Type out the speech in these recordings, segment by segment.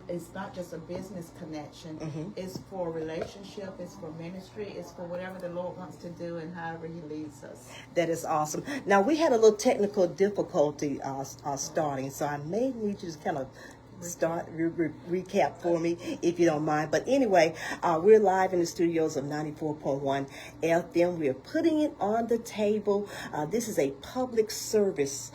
it's not just a business connection. It's for relationship, it's for ministry, it's for whatever the Lord wants to do and however He leads us. That is awesome. Now, we had a little technical difficulty starting, so I may need you to kind of recap for me if you don't mind. But anyway, we're live in the studios of 94.1 FM. We're putting it on the table. This is a public service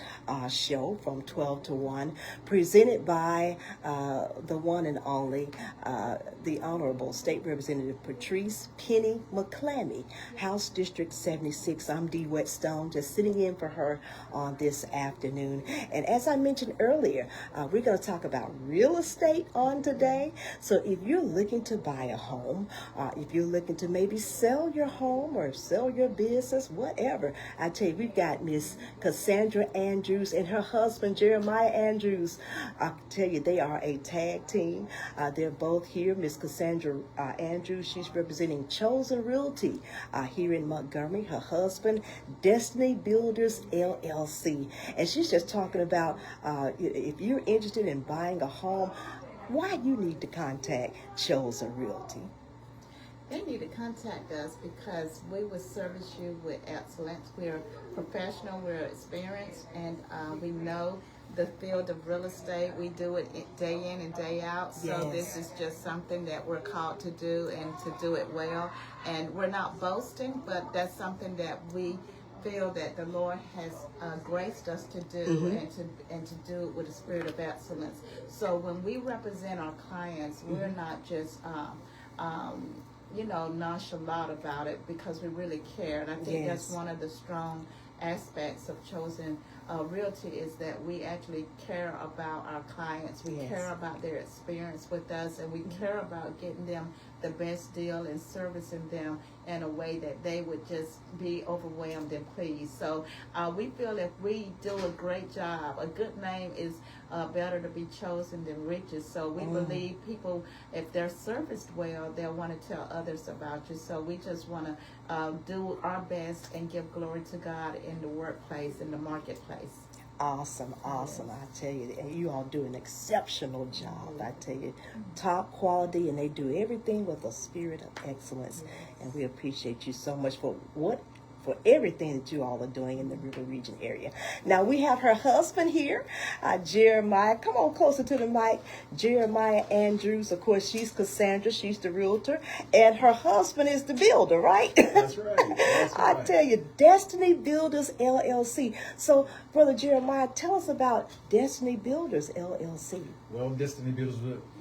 show from 12 to 1, presented by the one and only the Honorable State Representative Patrice Penny McClammy, House District 76. I'm Dee Whetstone, just sitting in for her on this afternoon. And as I mentioned earlier, we're going to talk about real estate on today. So if you're looking to buy a home, if you're looking to maybe sell your home or sell your business, whatever, I tell you, we've got Miss Cassandra Andrews and her husband, Jeremiah Andrews. I tell you, they are a tag team. They're both here. Miss Cassandra Andrews, she's representing Chosen Realty here in Montgomery. Her husband, Destiny Builders, LLC. And she's just talking about if you're interested in buying a home, why you need to contact Chosen Realty. They need to contact us because we will service you with excellence. We're professional, we're experienced, and we know the field of real estate. We do it day in and day out. So Yes. This is just something that we're called to do and to do it well. And we're not boasting, but that's something that we feel that the Lord has graced us to do and to do it with a spirit of excellence. So when we represent our clients, we're not just nonchalant about it because we really care. And I think that's one of the strong aspects of Chosen Realty is that we actually care about our clients. We care about their experience with us, and we care about getting them the best deal and servicing them in a way that they would just be overwhelmed and pleased. So we feel if we do a great job, a good name is better to be chosen than riches. So we believe people, if they're serviced well, they'll want to tell others about you. So we just want to do our best and give glory to God in the workplace, in the marketplace. Awesome. I tell you, and you all do an exceptional job. I tell you, top quality, and they do everything with a spirit of excellence. And we appreciate you so much for everything that you all are doing in the River Region area. Now we have her husband here, Jeremiah. Come on closer to the mic. Jeremiah Andrews. Of course, she's Cassandra. She's the realtor, and her husband is the builder, right? That's right. I tell you, Destiny Builders LLC. So, Brother Jeremiah, tell us about Destiny Builders LLC. Well, Destiny Builders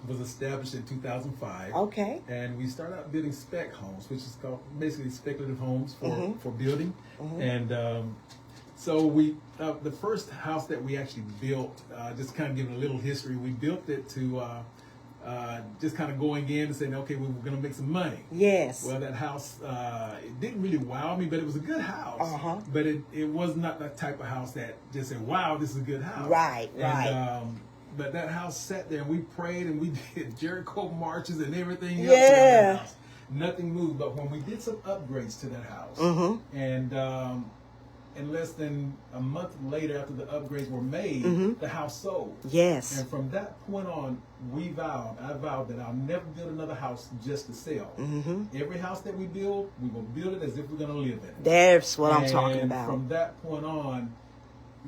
was established in 2005. Okay. And we started out building spec homes, which is called basically speculative homes for building. And so we, the first house that we actually built, just kind of giving a little history, we built it to just kind of going in and saying, okay, we were going to make some money. Yes. Well, that house, it didn't really wow me, but it was a good house. But it was not that type of house that just said, wow, this is a good house. Right. But that house sat there, and we prayed, and we did Jericho marches and everything else. Yeah. In that house. Nothing moved. But when we did some upgrades to that house, and less than a month later, after the upgrades were made, the house sold. Yes. And from that point on, I vowed that I'll never build another house just to sell. Every house that we build, we will build it as if we're going to live in it. That's what I'm talking about. From that point on,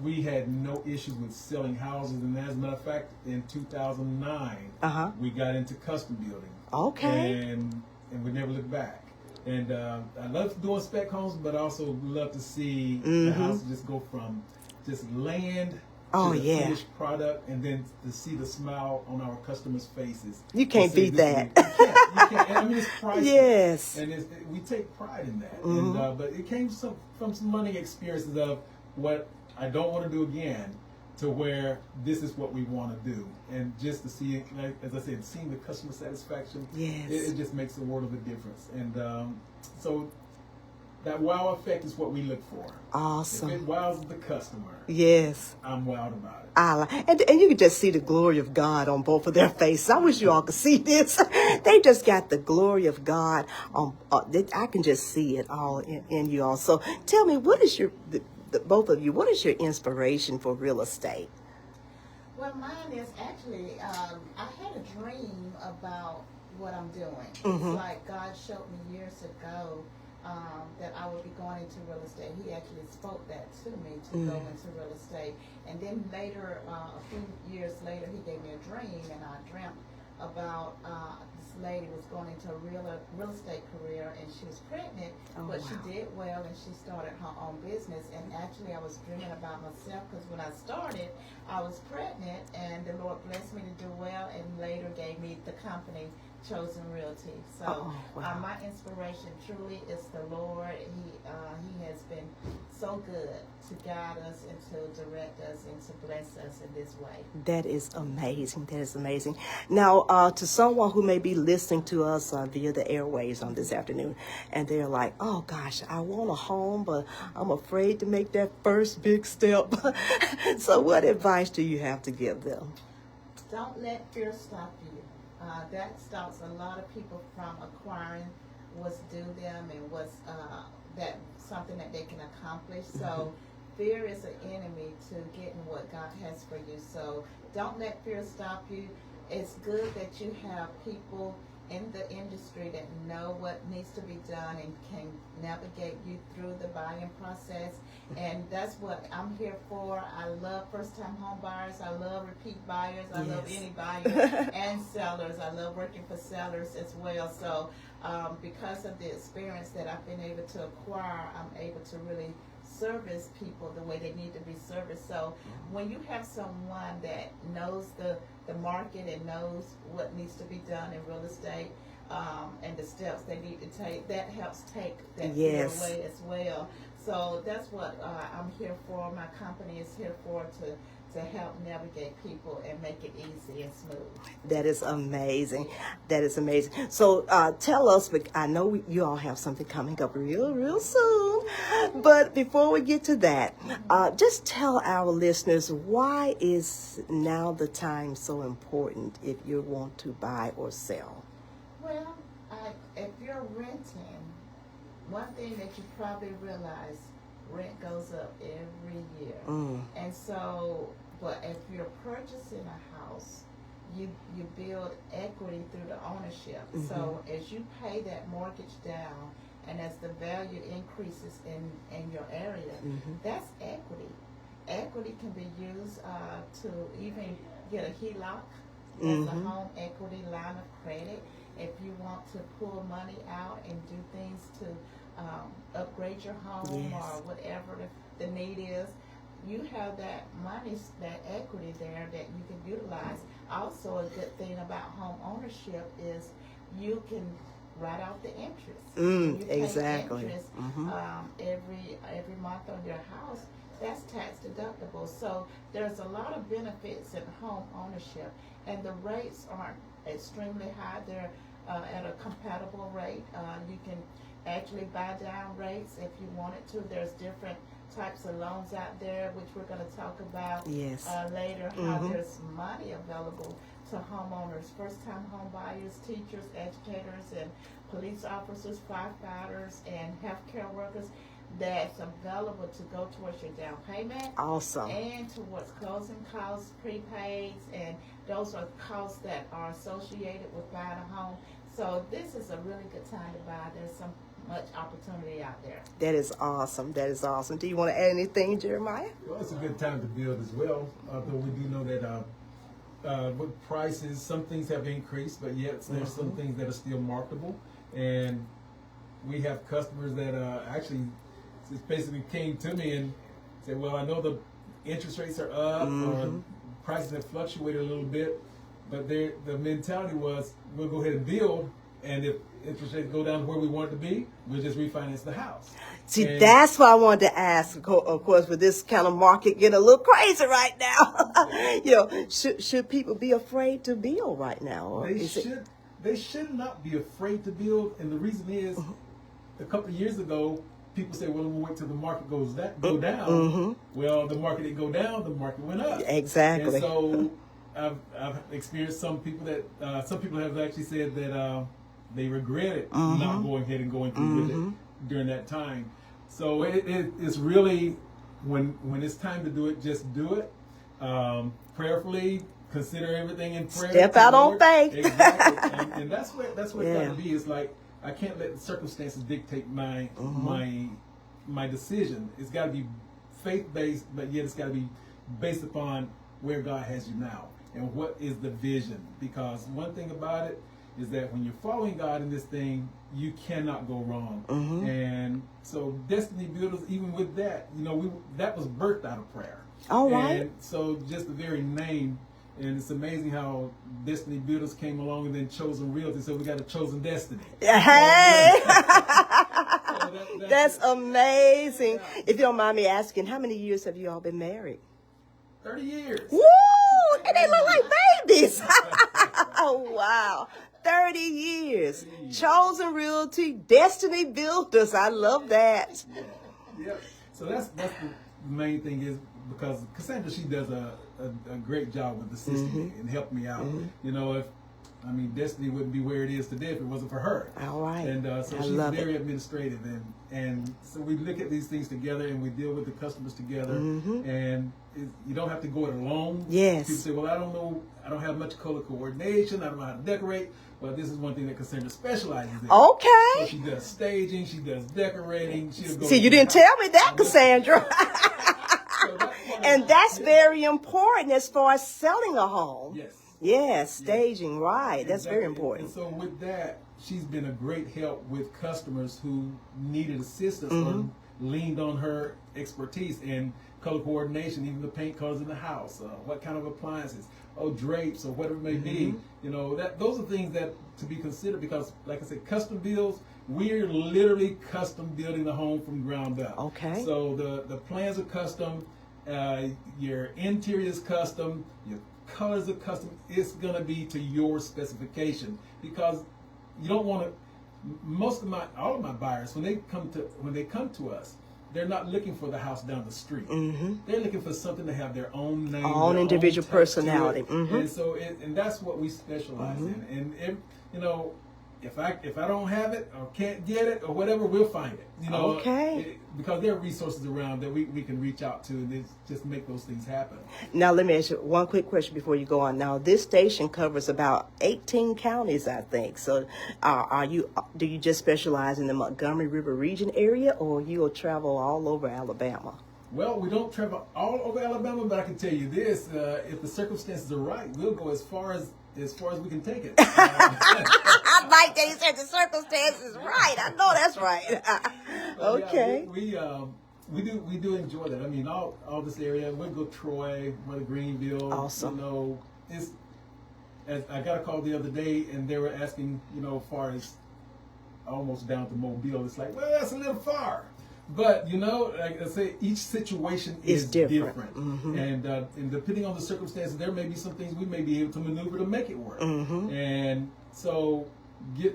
we had no issues with selling houses, and as a matter of fact, in 2009, we got into custom building. Okay. And we never looked back. And I love doing spec homes, but also love to see the house just go from just land to the finished product, and then to see the smile on our customers' faces. You can't beat that. You can't. And I mean, it's priceless. Yes. And we take pride in that. And, but it came from some learning experiences of what I don't want to do again, to where this is what we want to do. And just to see it, like, as I said, seeing the customer satisfaction, it just makes a world of a difference. And so that wow effect is what we look for. Awesome. If it wows the customer, I'm wowed about it. And you can just see the glory of God on both of their faces. I wish you all could see this. They just got the glory of God on. I can just see it all in you all. So tell me, what is both of you, what is your inspiration for real estate? Well, mine is actually, I had a dream about what I'm doing. Mm-hmm. It's like God showed me years ago that I would be going into real estate. He actually spoke that to me to go into real estate. And then later, a few years later, he gave me a dream, and I dreamt about this lady was going into a real estate career, and she was pregnant, but wow. she did well, and she started her own business. And actually, I was dreaming about myself, because when I started, I was pregnant, and the Lord blessed me to do well, and later gave me the company Chosen Realty. So wow. my inspiration truly is the Lord. He has been so good to guide us and to direct us and to bless us in this way. That is amazing. That is amazing. Now, to someone who may be listening to us via the airways on this afternoon, and they're like, oh gosh, I want a home, but I'm afraid to make that first big step. So what advice do you have to give them? Don't let fear stop you. That stops a lot of people from acquiring what's due them and what's that something that they can accomplish. So fear is an enemy to getting what God has for you. So don't let fear stop you. It's good that you have people in the industry that know what needs to be done and can navigate you through the buying process. And that's what I'm here for. I love first-time home buyers. I love repeat buyers. I love any buyer and sellers. I love working for sellers as well. So because of the experience that I've been able to acquire, I'm able to really service people the way they need to be serviced. So when you have someone that knows the market and knows what needs to be done in real estate, and the steps they need to take, that helps take that fear away as well. So that's what I'm here for. My company is here for, to help navigate people and make it easy and smooth. That is amazing. That is amazing. So tell us, I know you all have something coming up real soon, but before we get to that, just tell our listeners, why is now the time so important if you want to buy or sell? Well, if you're renting, one thing that you probably realize, rent goes up every year. And so, but if you're purchasing a house, you build equity through the ownership. So as you pay that mortgage down, and as the value increases in your area, that's equity. Equity can be used to even get a HELOC, as a home equity line of credit. If you want to pull money out and do things to upgrade your home or whatever the need is, you have that money, that equity there that you can utilize. Also, a good thing about home ownership is you can write off the interest. You pay interest every month on your house. That's tax deductible. So there's a lot of benefits in home ownership, and the rates aren't extremely high. They're at a compatible rate. You can actually buy down rates if you wanted to. There's different types of loans out there, which we're going to talk about later, how there's money available to homeowners, first-time home buyers, teachers, educators, and police officers, firefighters, and healthcare workers. That's available to go towards your down payment. Awesome. And towards closing costs, prepaids, and those are costs that are associated with buying a home. So this is a really good time to buy. There's so much opportunity out there. That is awesome. That is awesome. Do you want to add anything, Jeremiah? Well, it's a good time to build as well. Though we do know that with prices, some things have increased, but yet there's some things that are still marketable. And we have customers that actually just basically came to me and said, well, I know the interest rates are up, or prices have fluctuated a little bit, but the mentality was, we'll go ahead and build, and if interest rates go down to where we want it to be, we'll just refinance the house. See, that's what I wanted to ask. Of course, with this kind of market getting a little crazy right now, should people be afraid to build right now? Or they should not be afraid to build, and the reason is, a couple of years ago, people say, well, we'll wait till the market go down. Well, the market didn't go down, the market went up. Exactly. And so I've experienced some people have actually said that they regretted not going ahead and going through with it during that time. So it's really, when it's time to do it, just do it. Prayerfully, consider everything in prayer. Step out on faith. Exactly. and that's what it's Yeah. got to be. It's like I can't let the circumstances dictate my decision. It's got to be faith based, but yet it's got to be based upon where God has you now and what is the vision. Because one thing about it is that when you're following God in this thing, you cannot go wrong. And so Destiny Builders, even with that, that was birthed out of prayer. All right. And so just the very name, and it's amazing how Destiny Builders came along and then Chosen Realty, so we got a Chosen Destiny. Hey! So That's amazing. If you don't mind me asking, how many years have you all been married? 30 years. Woo! And they look like babies. Oh, wow. 30 years. Chosen Realty, Destiny Builders. I love that. Yeah. So that's the main thing is because Cassandra, she does a great job with assisting me and helping me out. Destiny wouldn't be where it is today if it wasn't for her. All right. And so she's very administrative, and so we look at these things together and we deal with the customers together. And you don't have to go it alone. Yes. People say, well, I don't know, I don't have much color coordination, I don't know how to decorate. Well, this is one thing that Cassandra specializes in. Okay. So she does staging, she does decorating. See, you didn't tell me that, Cassandra. And that's very important as far as selling a home. Yes. Yes, staging, right. That's Exactly. very important. And so with that, she's been a great help with customers who needed assistance or leaned on her expertise in color coordination, even the paint colors in the house, what kind of appliances, drapes or whatever it may be. Those are things that to be considered because, like I said, custom builds, we're literally custom building the home from ground up. Okay. So the plans are custom, your interior is custom, your colors are custom. It's going to be to your specification because you don't want to. All of my buyers, when they come to us, they're not looking for the house down the street. They're looking for something to have their own name, own their individual own touch to personality. it. And so, and that's what we specialize in. And if I don't have it or can't get it or whatever, we'll find it. Okay. Because there are resources around that we can reach out to and just make those things happen. Now, let me ask you one quick question before you go on. Now, this station covers about 18 counties, I think. So, do you just specialize in the Montgomery River region area, or you'll travel all over Alabama? Well, we don't travel all over Alabama, but I can tell you this: if the circumstances are right, we'll go as far as we can take it. I like that he said the circumstances right. I know that's right. Okay. Yeah, we do enjoy that. I mean, all this area. We'll go Troy, we'll go Greenville. Awesome. I got a call the other day, and they were asking, as far as almost down to Mobile. It's like, well, that's a little far. But like I say, each situation is different. And depending on the circumstances, there may be some things we may be able to maneuver to make it work. And so,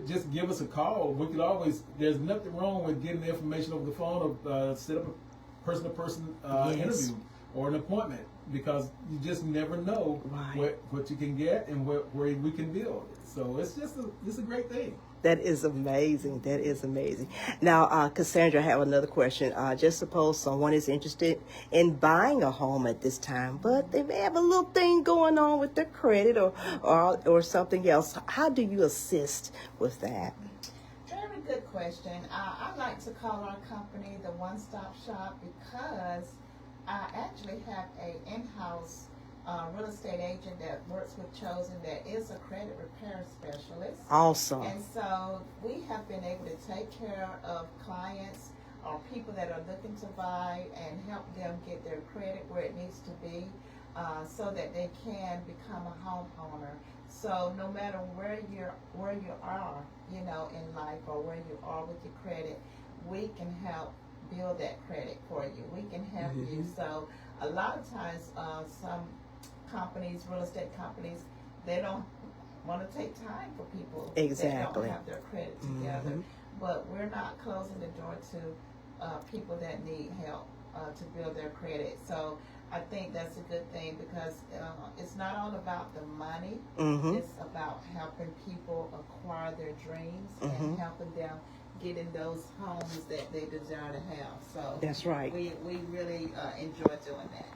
just give us a call. We could always. There's nothing wrong with getting the information over the phone or set up a person-to-person interview or an appointment because you just never know what you can get and where we can build. So it's a great thing. That is amazing. That is amazing. Now, Cassandra, I have another question. Just suppose someone is interested in buying a home at this time, but they may have a little thing going on with their credit or something else. How do you assist with that? Very good question. I like to call our company the One Stop Shop because I actually have an in-house real estate agent that works with Chosen that is a credit repair specialist. Awesome. And so we have been able to take care of clients or people that are looking to buy and help them get their credit where it needs to be so that they can become a homeowner. So no matter where you are, in life or where you are with your credit, we can help build that credit for you. We can help you. So a lot of times some companies, real estate companies, they don't want to take time for people that don't have their credit together. But we're not closing the door to people that need help to build their credit. So I think that's a good thing because it's not all about the money. It's about helping people acquire their dreams and helping them get in those homes that they desire to have. So that's right. We really enjoy doing that.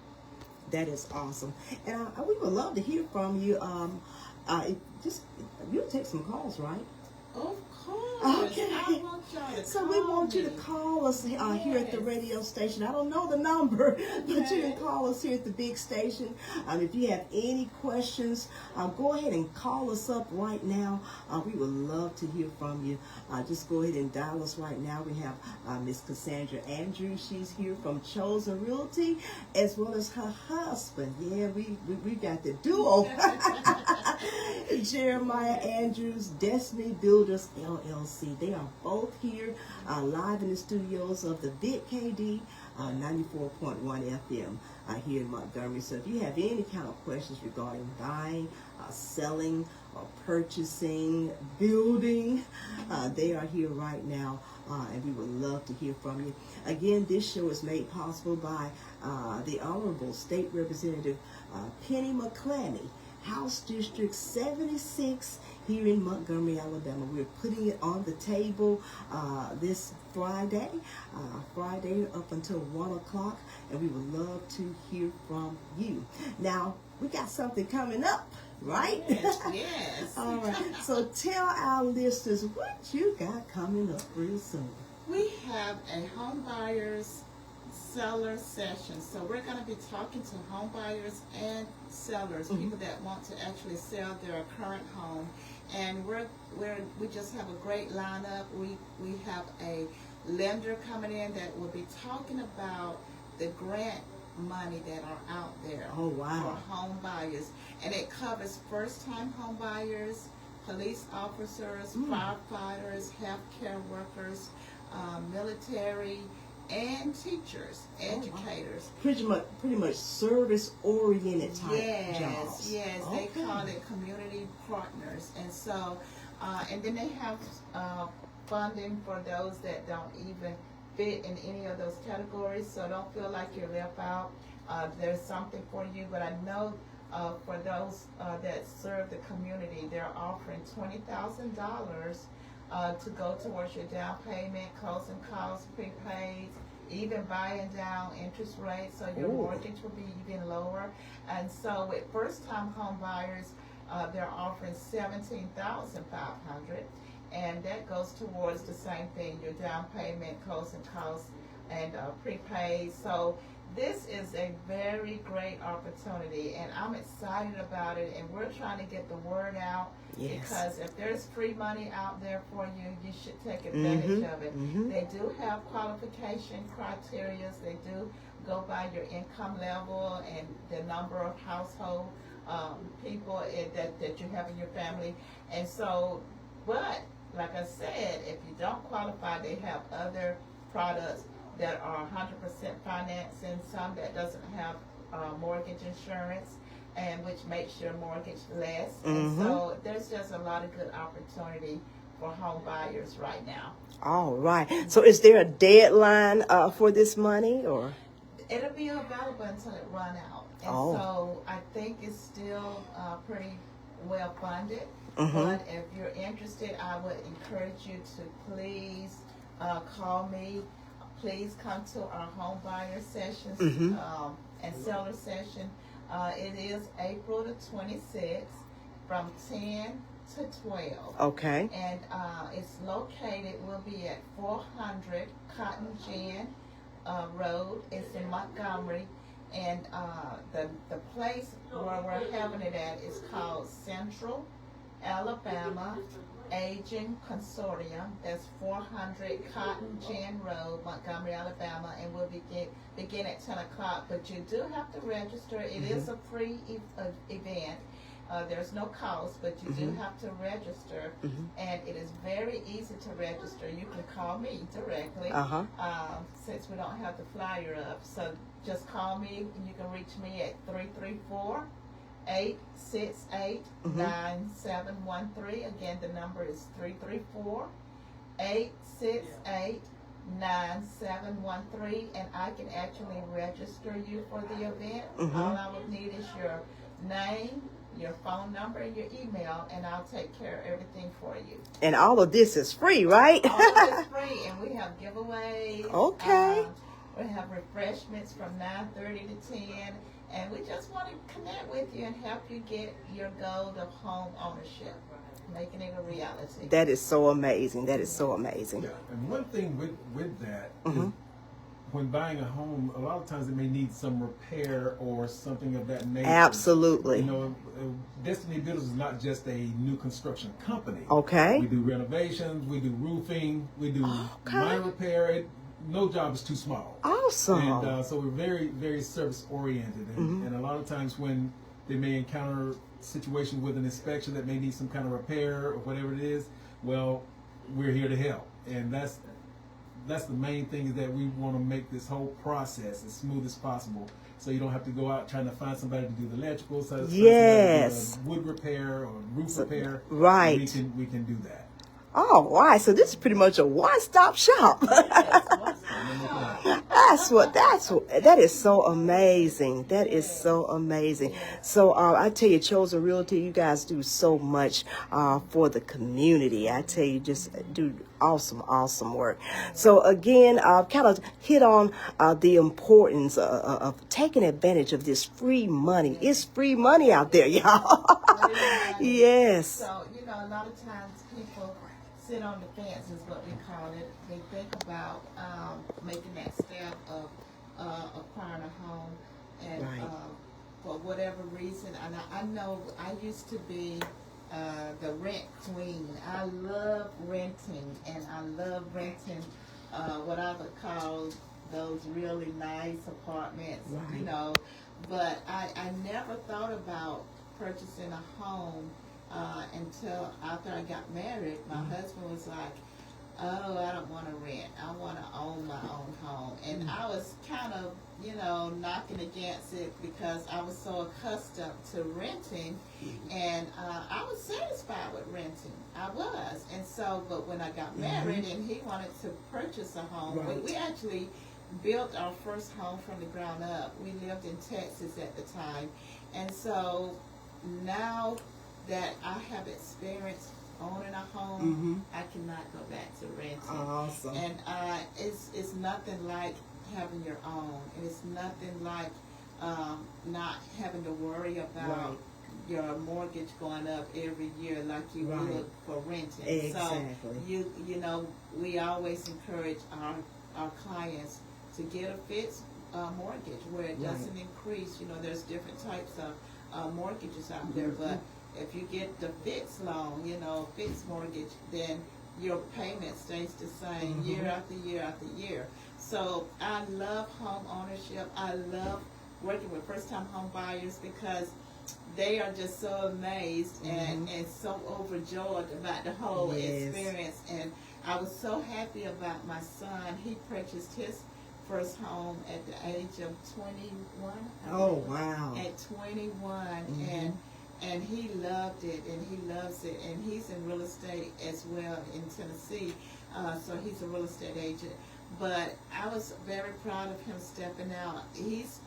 That is awesome. And we would love to hear from you. You'll take some calls, right? Of course. Okay. I want y'all to So call we want you me. to call us here at the radio station. I don't know the number, but you can call us here at the big station. If you have any questions, go ahead and call us up right now. We would love to hear from you. Just go ahead and dial us right now. We have Miss Cassandra Andrews. She's here from Chosen Realty, as well as her husband. Yeah, we got the duo. Jeremiah Andrews, Destiny Builders LLC. They are both here live in the studios of the Big KD 94.1 FM here in Montgomery. So if you have any kind of questions regarding buying, selling, or purchasing, building, they are here right now, and we would love to hear from you. Again, this show is made possible by the Honorable State Representative Penny McClammy, House District 76 here in Montgomery, Alabama. We're putting it on the table this Friday up until 1 o'clock, and we would love to hear from you. Now, we got something coming up, right? Yes. All right. So tell our listeners what you got coming up real soon. We have a home buyers seller session. So we're going to be talking to home buyers and sellers, people that want to actually sell their current home. And we just have a great lineup. We have a lender coming in that will be talking about the grant money that are out there for home buyers. And it covers first-time home buyers, police officers, firefighters, healthcare workers, military, and teachers, educators. Pretty much service-oriented type jobs. Yes, they call it community partners. And so, and then they have funding for those that don't even fit in any of those categories, so don't feel like you're left out. There's something for you, but I know for those that serve the community, they're offering $20,000 to go towards your down payment, closing costs, prepaid, even buying down interest rates, so your mortgage will be even lower. And so with first-time home buyers, they're offering $17,500, and that goes towards the same thing, your down payment, closing costs, and prepaid. So this is a very great opportunity, and I'm excited about it, and we're trying to get the word out. Yes. Because if there's free money out there for you, you should take advantage of it. They do have qualification criteria. They do go by your income level and the number of household people that you have in your family. And so, but like I said, if you don't qualify, they have other products that are 100% financing, some that doesn't have mortgage insurance, and which makes your mortgage less. And so there's just a lot of good opportunity for home buyers right now. All right. So is there a deadline for this money, or? It'll be available until it run out. And so I think it's still pretty well funded. But if you're interested, I would encourage you to please call me. Please come to our home buyer sessions and seller session. It is April the 26th from 10 to 12. Okay. And it's located, will be at 400 Cotton Gin Road. It's in Montgomery. And the place where we're having it at is called Central Alabama Aging Consortium. That's 400 Cotton Gin Road, Montgomery, Alabama, and we'll begin at 10 o'clock. But you do have to register. It is a free event. There's no cost, but you do have to register, and it is very easy to register. You can call me directly since we don't have the flyer up. So just call me, and you can reach me at 334-868-9713. Again, the number is 334-868-9713, and I can actually register you for the event. All I would need is your name, your phone number, and your email, and I'll take care of everything for you. And all of this is free, right? All of this is free, and we have giveaways. Okay. We have refreshments from 9:30 to 10, And we just want to connect with you and help you get your goal of home ownership, making it a reality. That is so amazing. That is so amazing. Yeah, and one thing with that Mm-hmm. is when buying a home, a lot of times it may need some repair or something of that nature. Absolutely. You know, Destiny Builders is not just a new construction company. Okay. We do renovations, we do roofing, we do minor repair. No job is too small. Awesome. And so we're very, very service oriented. And a lot of times when they may encounter situations with an inspection that may need some kind of repair or whatever it is, well, we're here to help. And that's the main thing, is that we want to make this whole process as smooth as possible, so you don't have to go out trying to find somebody to do the electrical, so yes, wood repair or roof repair. Right. We can do that. Oh, right. So this is pretty much a one-stop shop. That is so amazing. That is so amazing. So I tell you, Chosen Realty, you guys do so much for the community. I tell you, just do awesome work. So again, kind of hit on the importance of taking advantage of this free money. It's free money out there, y'all. Yes. So, you know, a lot of times people sit on the fence, is what we call it. They think about making that step of acquiring a home, and for whatever reason, and I know I used to be the rent queen. I love renting, and I love renting what I would call those really nice apartments, you know, but I never thought about purchasing a home until after I got married. My husband was like, oh, I don't want to rent. I want to own my own home. And I was kind of, you know, knocking against it because I was so accustomed to renting, and I was satisfied with renting. I was. And so, but when I got married and he wanted to purchase a home, we actually built our first home from the ground up. We lived in Texas at the time. And so now that I have experienced owning a home, I cannot go back to renting. Awesome. And it's nothing like having your own. It's nothing like not having to worry about your mortgage going up every year like you would for renting. Exactly. So you know, we always encourage our clients to get a fixed mortgage where it doesn't increase. You know, there's different types of mortgages out there, but if you get the fixed loan, you know, fixed mortgage, then your payment stays the same year after year after year. So I love home ownership. I love working with first-time home buyers because they are just so amazed and so overjoyed about the whole experience. And I was so happy about my son. He purchased his first home at the age of 21. Oh, wow. At 21. And he loved it, and he loves it, and he's in real estate as well in Tennessee, so he's a real estate agent. But I was very proud of him stepping out. He's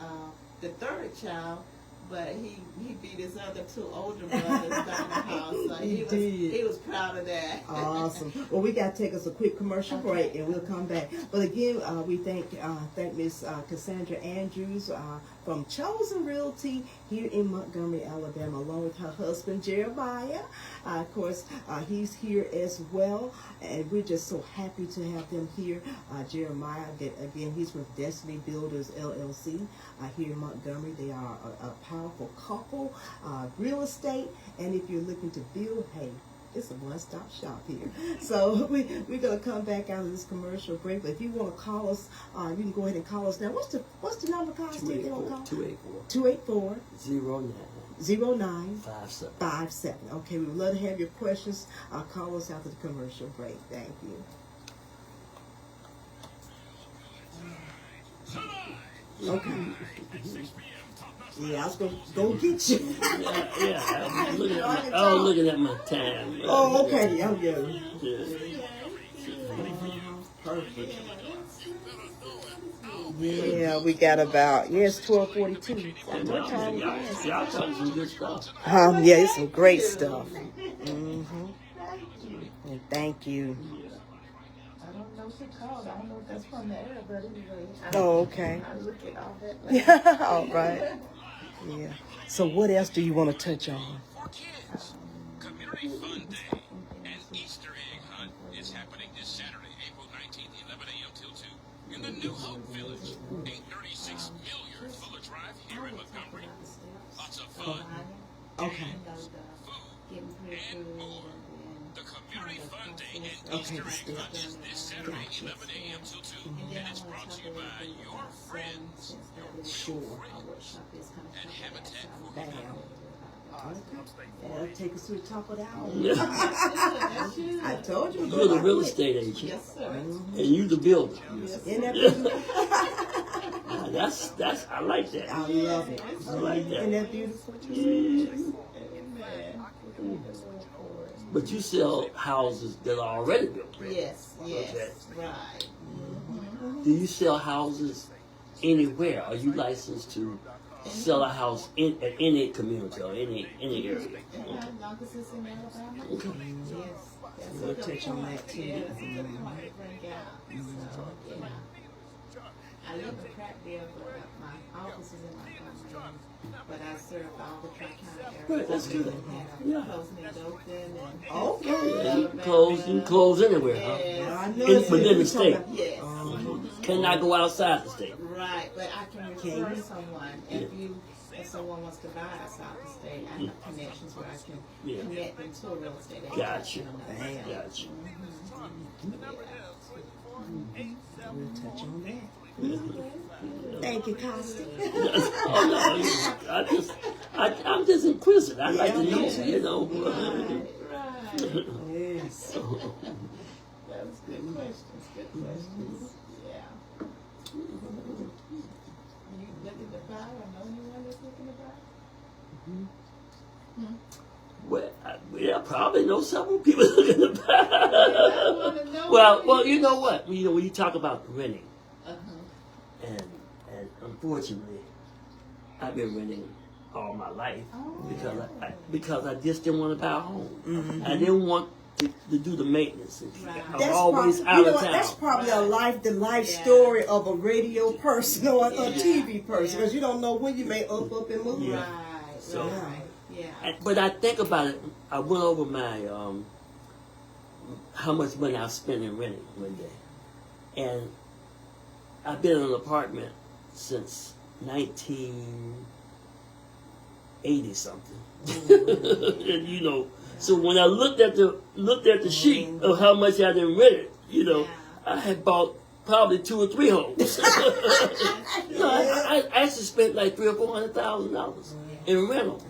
the third child, but he beat his other two older brothers down the house, so he was proud of that. Awesome. Well, we got to take us a quick commercial break, and we'll come back. But again, we thank Miss Cassandra Andrews from Chosen Realty here in Montgomery, Alabama, along with her husband Jeremiah. Of course, he's here as well, and we're just so happy to have them here. Jeremiah, again, he's with Destiny Builders LLC here in Montgomery. They are a powerful couple, real estate, and if you're looking to build, hey, it's a one-stop shop here. So we're going to come back out of this commercial break. But if you want to call us, you can go ahead and call us now. What's the number, Constance? 284 0957. Okay, we would love to have your questions. Call us after the commercial break. Thank you. Okay. Yeah, I was going to go get you. I was looking at my time. Oh, okay. I'm good. Perfect. Yeah, we got about, it's 12:42. What time? Y'all talking some good stuff. Yeah, it's some great stuff. And thank you. I don't know who called. I don't know if that's from the air, but anyway. Oh, okay. I look at all that. All right. Yeah. So what else do you want to touch on? For kids, Community Fun Day and Easter egg hunt is happening this Saturday, April 19th, 11 a.m. till 2 in the New Hope Village, 836 Milliard Fuller Drive here in Montgomery. Lots of fun, Okay. food, and more. The Community Fun Day and Easter egg hunt is this Saturday, 11 a.m. till 2, and it's brought to you by your friends, your real friends, and Habitat for Bam. Humanity. That'll take us to the top of the hour. That's you. I told you. You're the real estate agent, Yes, sir. and you the builder. Isn't that beautiful? That's I like that. I love it. I like Isn't that. that beautiful? But you sell houses that are already built. Yes, yes, Okay. right. Do you sell houses anywhere? Are you licensed to sell a house at any community or any area? As long as it's in Alabama. Okay. Yes. That's We'll a good touch on point. that, too. Yeah, that's a good point to bring out. So, yeah. I live in Prattville, but my office is in Montgomery. But I serve all the Tri-County areas. Right, that's good. Yeah. Yeah. Closing in Dothan and Okay. Yeah, you close anywhere, huh? I know Yes. it's Within the state. Yes. Cannot go outside the state. Right, but I can Can refer you? someone if someone wants to buy us out the state. I have connections where I can Yeah. connect them to a real estate agent. Gotcha. Bam. Gotcha. We'll touch on that. Thank you, Costa. Oh no, I'm just inquisitive. I like to know, you know. Right. Yes. That was good questions. Good questions. Yeah. You looking to buy or know anyone that's looking to buy? Well, I probably know several people looking to buy. I wanna know. Well, you know what? You know, when you talk about renting, Uh-huh. and unfortunately, I've been renting all my life because I just didn't want to buy a home. I didn't want to do the maintenance. Right. I'm always out you know of what, town. that's probably the life Yeah. story of a radio person or a Yeah. TV person, Yeah. because you don't know when you may up and move. Yeah. Right. So- Right. Yeah. But I think about it. I went over my how much money I spent in renting one day, and I've been in an apartment since 1980 something. And you know, so when I looked at the sheet of how much I done rented, you know, I had bought probably 2 or 3 homes. No, I actually spent like $300,000 or $400,000 in rental.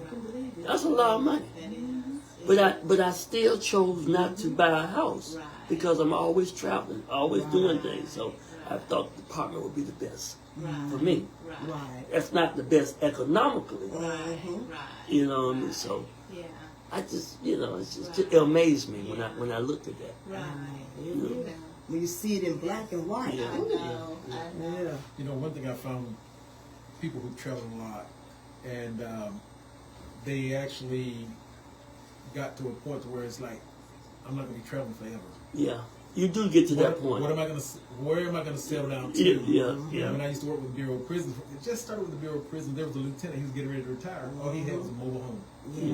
That's a lot of money. But I still chose not to buy a house because I'm always traveling, always doing things. So I thought the apartment would be the best for me. Right. That's not the best economically, Right. you know what I mean? So Yeah. I just, you know, it amazed me when I looked at that. Right. You know, when you see it in black and white. Yeah. I know. Yeah. You know, one thing I found, people who travel a lot, and they actually got to a point to where it's like, I'm not going to be traveling forever. Yeah, you do get to that point. Where am I going to settle down to? Yeah. When I used to work with the Bureau of Prisons, it just started with the Bureau of Prisons. There was a lieutenant. He was getting ready to retire. All he had was a mobile home.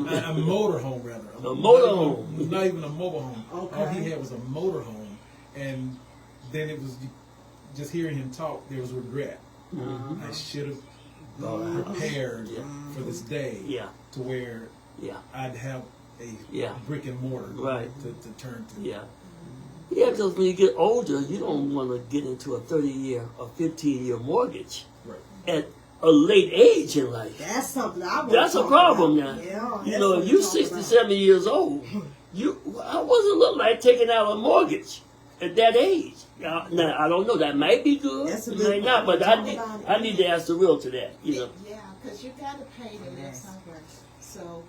A motor home, rather. A motor home. Not even a mobile home. Okay. All he had was a motor home. And then it was just hearing him talk, there was regret. I should have prepared for this day to where I'd have a brick and mortar to turn to. Yeah, because when you get older, you don't want to get into a 30-year or 15-year mortgage at a late age in life. That's something I would That's a problem now. Yeah, you know, if you're 60, 70 years old, I wasn't look like taking out a mortgage at that age. Now, I don't know. That might be good. That's a It good might not, but I need to ask the realtor that. You know. Yeah, because you got to pay to live somewhere. So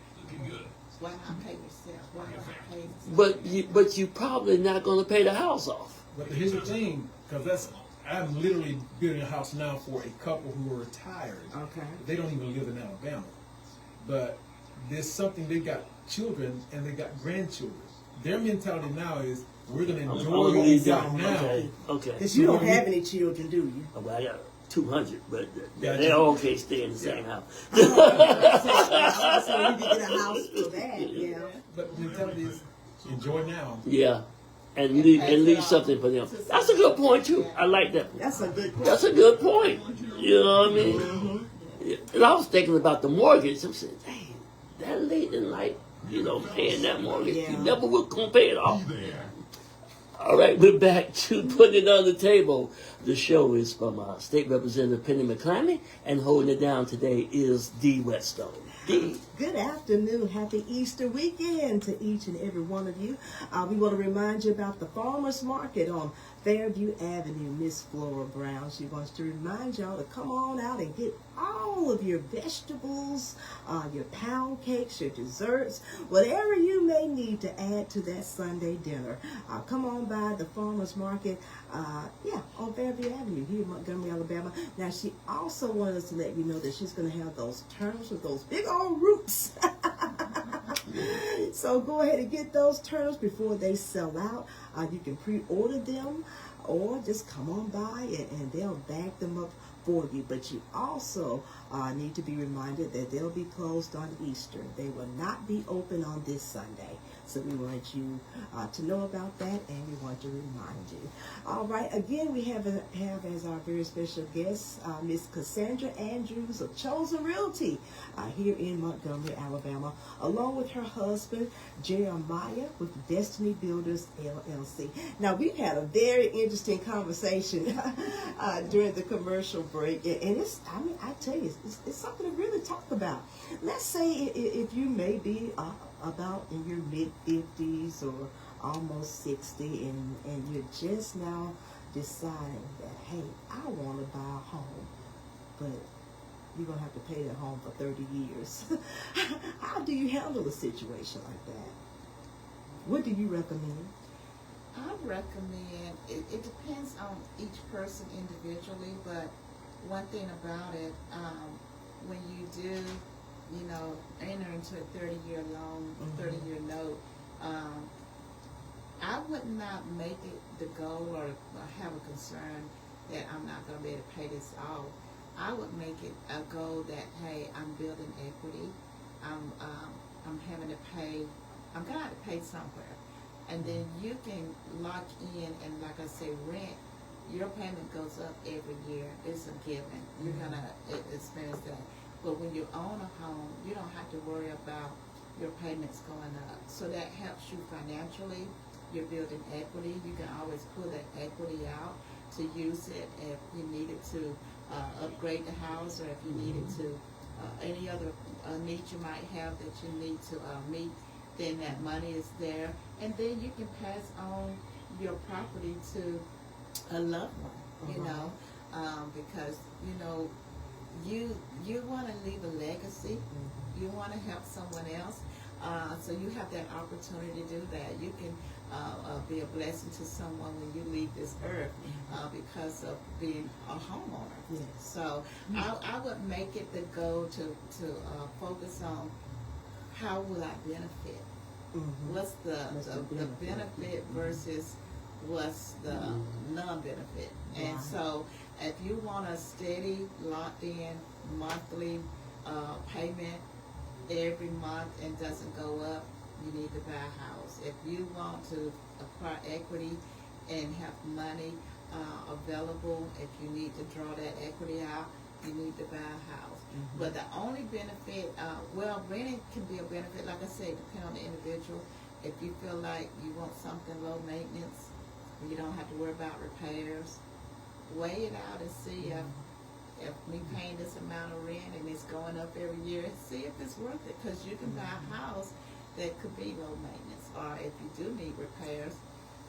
why not pay yourself? Why not pay yourself? But you probably not going to pay the house off. But here's the thing, because I'm literally building a house now for a couple who are retired. Okay. They don't even live in Alabama. But there's something, they got children and they got grandchildren. Their mentality now is, we're going to enjoy what we got now. Okay. Because you don't have any children, do you? Well, I got 200, but Yeah, they all can't stay in the same house. So we could get a house for that, yeah. But the mentality is enjoy now. Yeah. And leave something for them. That's a good point too. I like that. That's a good point. That's a good point. You know what I mean? And I was thinking about the mortgage. I'm saying, dang, that lady didn't like, paying that mortgage. Yeah. She never was gonna pay it off. All right, we're back to putting it on the table. The show is from State Representative Penny McClammy, and holding it down today is Dee Whetstone. Dee. Good afternoon. Happy Easter weekend to each and every one of you. We want to remind you about the farmers market on Fairview Avenue. Miss Flora Brown, she wants to remind y'all to come on out and get all of your vegetables, your pound cakes, your desserts, whatever you may need to add to that Sunday dinner. Come on by the farmers market, on Fairview Avenue here in Montgomery, Alabama. Now, she also wanted us to let you know that she's going to have those turnips with those big old roots. So go ahead and get those turnips before they sell out. You can pre-order them or just come on by and they'll bag them up for you. But you also need to be reminded that they'll be closed on Easter. They will not be open on this Sunday. So we want you to know about that, and we want to remind you. All right, again, we have as our very special guest, Miss Cassandra Andrews of Chosen Realty here in Montgomery, Alabama, along with her husband, Jeremiah, with Destiny Builders, LLC. Now, we've had a very interesting conversation during the commercial break, and I tell you, it's something to really talk about. Let's say if you may be about in your mid-50s or almost 60, and you're just now deciding that, hey, I want to buy a home, but you're going to have to pay that home for 30 years. How do you handle a situation like that? What do you recommend? I recommend, it depends on each person individually, but one thing about it, when you do enter into a 30-year loan, 30-year note, I would not make it the goal or have a concern that I'm not going to be able to pay this off. I would make it a goal that, hey, I'm building equity. I'm having to pay. I'm going to have to pay somewhere, and then you can lock in. And like I say, rent. Your payment goes up every year. It's a given. You're gonna experience that. But when you own a home, you don't have to worry about your payments going up. So that helps you financially. You're building equity. You can always pull that equity out to use it if you needed to upgrade the house, or if you needed to any other needs you might have that you need to meet. Then that money is there, and then you can pass on your property to a loved one. Because you want to leave a legacy. You want to help someone else. So you have that opportunity to do that. You can be a blessing to someone when you leave this earth because of being a homeowner. Yes. So I would make it the goal to focus on how will I benefit? What's the benefit versus what's the non-benefit? And so if you want a steady, locked-in monthly payment every month and doesn't go up, you need to buy a house. If you want to acquire equity and have money available, if you need to draw that equity out, you need to buy a house. But the only benefit, renting can be a benefit, like I said, depending on the individual. If you feel like you want something low maintenance, you don't have to worry about repairs, weigh it out and see if me paying this amount of rent and it's going up every year, see if it's worth it. Because you can buy a house that could be low maintenance, or if you do need repairs,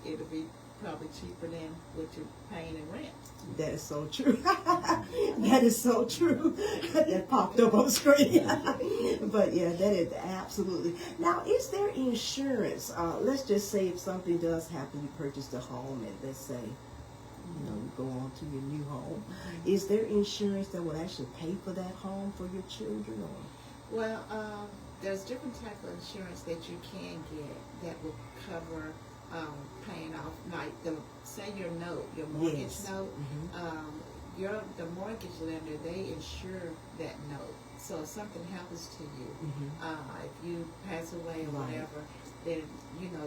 it'll be probably cheaper than what you're paying in rent. That is so true. That is so true. That popped up on the screen. But yeah, that is absolutely. Now, is there insurance? Let's just say if something does happen, you purchased a home, and let's say, you go on to your new home. Is there insurance that will actually pay for that home for your children? Or? Well, there's different types of insurance that you can get that will cover paying off, like say your note, your mortgage note. the mortgage lender, they insure that note. So if something happens to you, if you pass away or whatever, then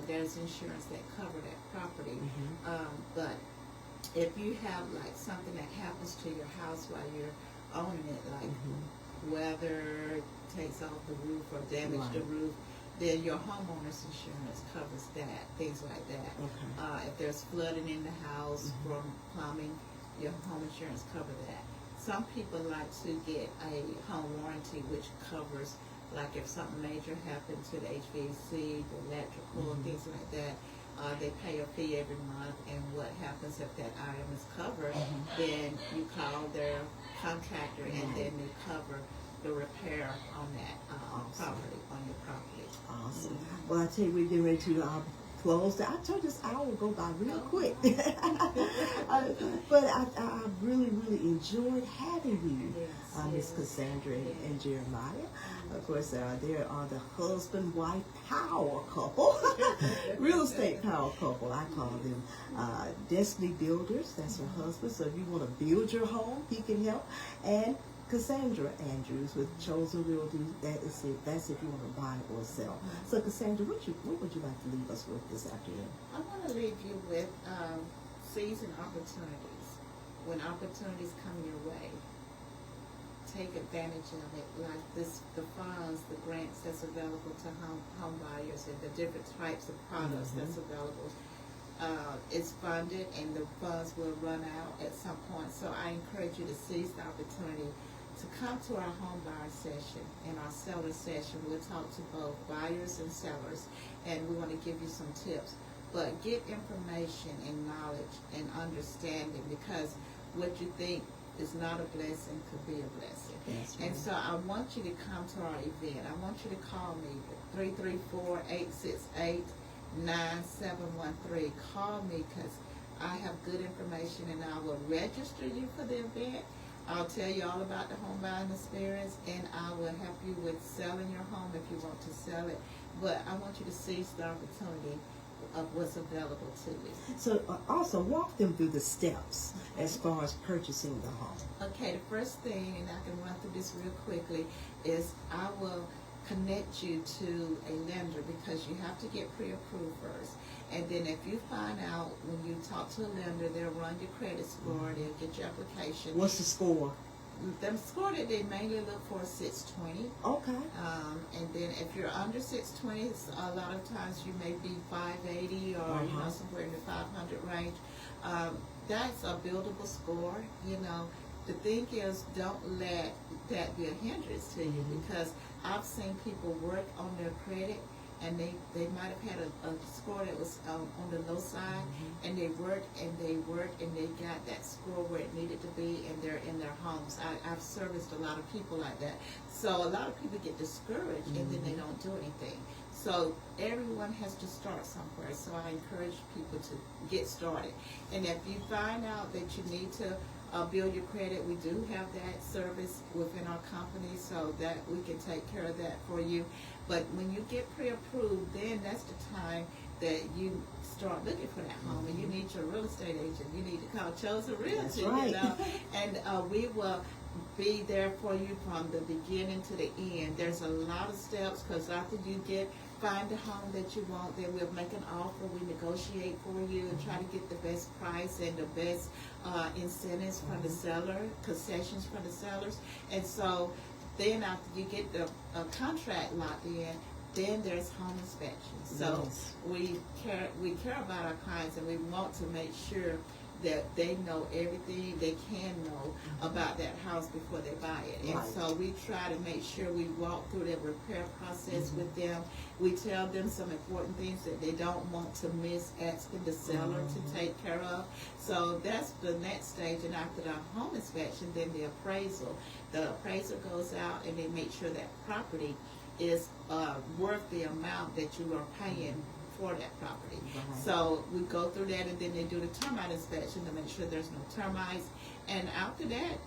there's insurance that cover that property. But if you have like something that happens to your house while you're owning it, like weather takes off the roof or damage the roof, then your homeowner's insurance covers that, things like that. If there's flooding in the house from plumbing, your home insurance covers that. Some people like to get a home warranty, which covers, like if something major happened to the HVAC, the electrical, things like that. They pay a fee every month, and what happens if that item is covered, then you call their contractor, and then they cover the repair on that property, on your property. Awesome. Well, I tell you, we're getting ready to close. I told this hour will go by real quick. But I really, really enjoyed having you, Miss Cassandra and Jeremiah. Of course, they are the husband-wife power couple, real estate power couple. I call them destiny builders. That's her husband. So if you want to build your home, he can help. And Cassandra Andrews with Chosen Realty. That's if you want to buy or sell. So Cassandra, what would you like to leave us with this afternoon? I want to leave you with seizing opportunities. When opportunities come your way, take advantage of it. Like the funds, the grants that's available to home buyers, and the different types of products that's available. It's funded, and the funds will run out at some point. So I encourage you to seize the opportunity to come to our home buyer session and our seller session. We'll talk to both buyers and sellers, and we want to give you some tips. But get information and knowledge and understanding, because what you think is not a blessing could be a blessing. That's right. And so I want you to come to our event. I want you to call me at 334-868-9713. Call me, because I have good information, and I will register you for the event. I'll tell you all about the home buying experience, and I will help you with selling your home if you want to sell it. But I want you to seize the opportunity of what's available to you. So also walk them through the steps as far as purchasing the home. Okay, the first thing, and I can run through this real quickly, is I will connect you to a lender, because you have to get pre-approved first. And then if you find out when you talk to a lender, they'll run your credit score, they'll get your application. What's the score? The score that they mainly look for is 620. Okay. And then if you're under 620, a lot of times you may be 580 or somewhere in the 500 range. That's a buildable score. The thing is, don't let that be a hindrance to you, because I've seen people work on their credit, and they might have had a score that was on the low side, and they worked and they got that score where it needed to be, and they're in their homes. I've serviced a lot of people like that. So a lot of people get discouraged, and then they don't do anything. So everyone has to start somewhere. So I encourage people to get started. And if you find out that you need to build your credit, we do have that service within our company, so that we can take care of that for you. But when you get pre-approved, then that's the time that you start looking for that home, and you need your real estate agent. You need to call Chosen Realty, right. And we will be there for you from the beginning to the end. There's a lot of steps, because after you find the home that you want, then we'll make an offer. We negotiate for you and try to get the best price and the best incentives from the seller, concessions from the sellers. And so then after you get the contract locked in, then there's home inspection. So we care about our clients, and we want to make sure that they know everything they can know about that house before they buy it. And so we try to make sure we walk through that repair process with them. We tell them some important things that they don't want to miss asking the seller to take care of. So that's the next stage. And after the home inspection, then the appraisal. The appraiser goes out, and they make sure that property is worth the amount that you are paying for that property. So we go through that, and then they do the termite inspection to make sure there's no termites. And after that,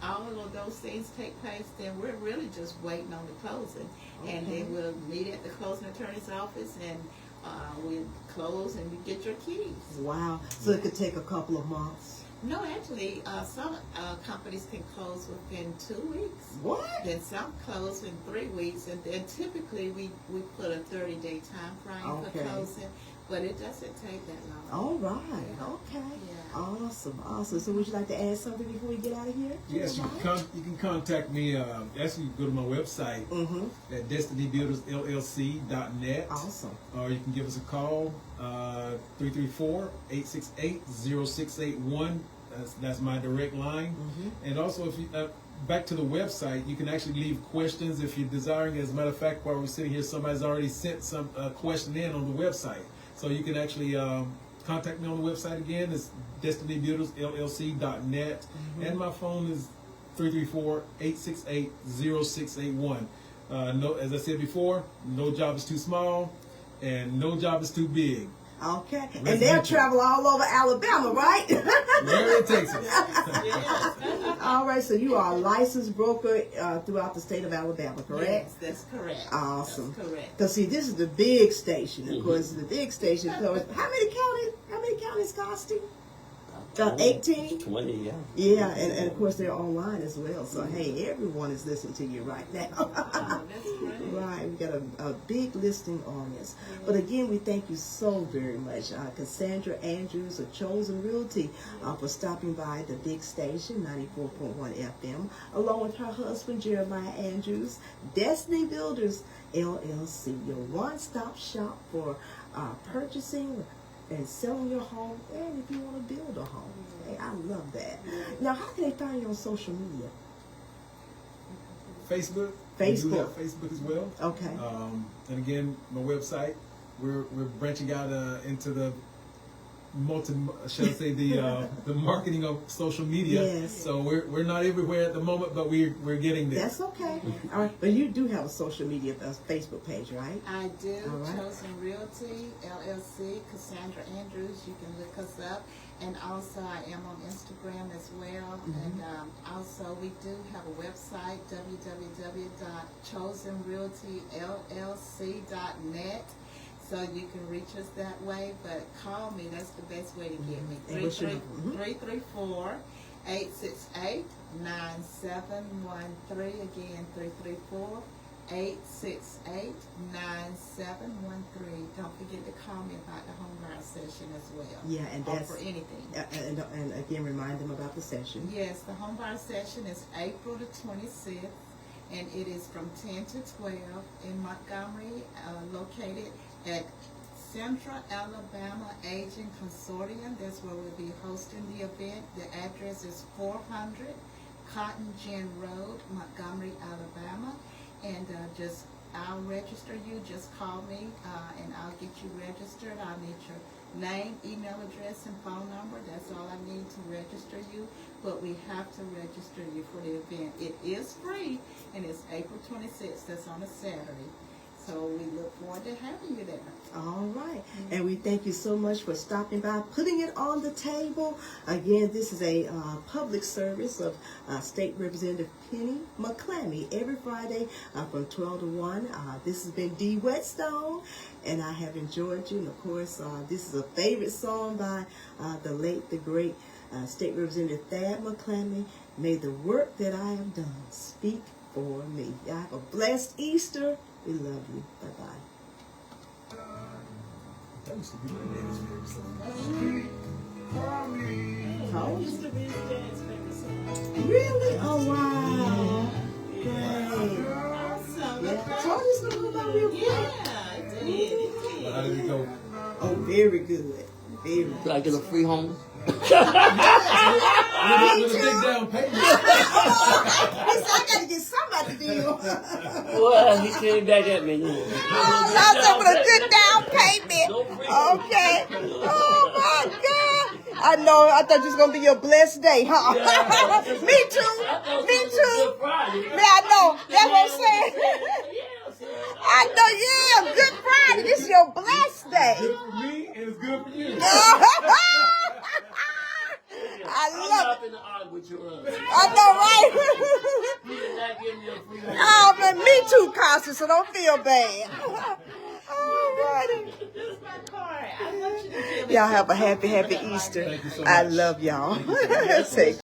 all of those things take place, then we're really just waiting on the closing. And then we'll meet at the closing attorney's office, and we close, and you get your keys. Wow. So it could take a couple of months. No, actually, some companies can close within 2 weeks. What? Then some close in 3 weeks, and then typically we put a 30-day time frame for closing, but it doesn't take that long. All right. Okay. Yeah. Awesome. So would you like to add something before we get out of here? Yes, you can contact me. Actually, you can go to my website at destinybuildersllc.net. Awesome. Or you can give us a call, 334-868-0681. That's my direct line. And also, if you back to the website, you can actually leave questions if you're desiring. As a matter of fact, while we're sitting here, somebody's already sent some question in on the website. So you can actually contact me on the website again. It's destinybuildersllc.net. And my phone is 334-868-0681. No, as I said before, no job is too small and no job is too big. Okay. And they'll travel all over Alabama, right? Wherever it takes us. All right. So you are a licensed broker throughout the state of Alabama, correct? Yes, that's correct. Awesome. That's correct. Because see, this is the big station. Of course, the big station covers how many counties costing? 18? 20, yeah. Yeah, and of course they're online as well. So hey, everyone is listening to you right now. That's great. Right, we got a big listening audience. But again, we thank you so very much, Cassandra Andrews of Chosen Realty, for stopping by the big station, 94.1 FM, along with her husband Jeremiah Andrews, Destiny Builders LLC, your one-stop shop for purchasing and selling your home, and if you want to build a home. Hey, I love that. Now, how can they find you on social media? Facebook. We do have Facebook as well. Okay. And again, my website. We're branching out into the the marketing of social media. Yes. So we're not everywhere at the moment, but we're getting there. That's okay. All right. But you do have a social media Facebook page, right? I do. All right. Chosen Realty LLC, Cassandra Andrews. You can look us up. And also, I am on Instagram as well. And also, we do have a website, www.chosenrealtyllc.net. So you can reach us that way, but call me. That's the best way to get me. 334-868-9713. Again, 334-868-9713. Don't forget to call me about the home buyer session as well. Yeah, and or that's for anything. And again, remind them about the session. Yes, the home buyer session is April the 26th, and it is from 10 to 12 in Montgomery, located at Central Alabama Aging Consortium. That's where we'll be hosting the event. The address is 400 Cotton Gin Road, Montgomery, Alabama. And I'll register you. Just call me and I'll get you registered. I'll need your name, email address, and phone number. That's all I need to register you. But we have to register you for the event. It is free, and it's April 26th. That's on a Saturday. So we look forward to having you there. All right. And we thank you so much for stopping by, putting it on the table. Again, this is a public service of State Representative Penny McClammy every Friday from 12 to 1. This has been Dee Whetstone, and I have enjoyed you. And, of course, this is a favorite song by the late, the great State Representative Thad McClammy. May the work that I have done speak for me. Y'all have a blessed Easter. We love you. Bye-bye. That used to be my daddy's favorite song. Really? Oh, wow. Great. Yeah. Told you something about real quick. Yeah, I did. How did it go? Oh, very good. Very good. Do I get a free home? With a big down payment. I gotta get somebody to deal. Well, he came back at me. I said with a good down payment. Okay. Oh my God. I know. I thought it was gonna be your blessed day, huh? Me too. Me too. Man, I know. That's what I'm saying. I know. Yeah, Good Friday. This is your blessed day. Good for me, and it's good for you. I love it. I know, right? Oh, man, me too, Costa, so don't feel bad. All righty. Here's my card. I want you to feel Y'all have a happy comfortable. Easter. Thank you so I much. love y'all. Thank you so much. Say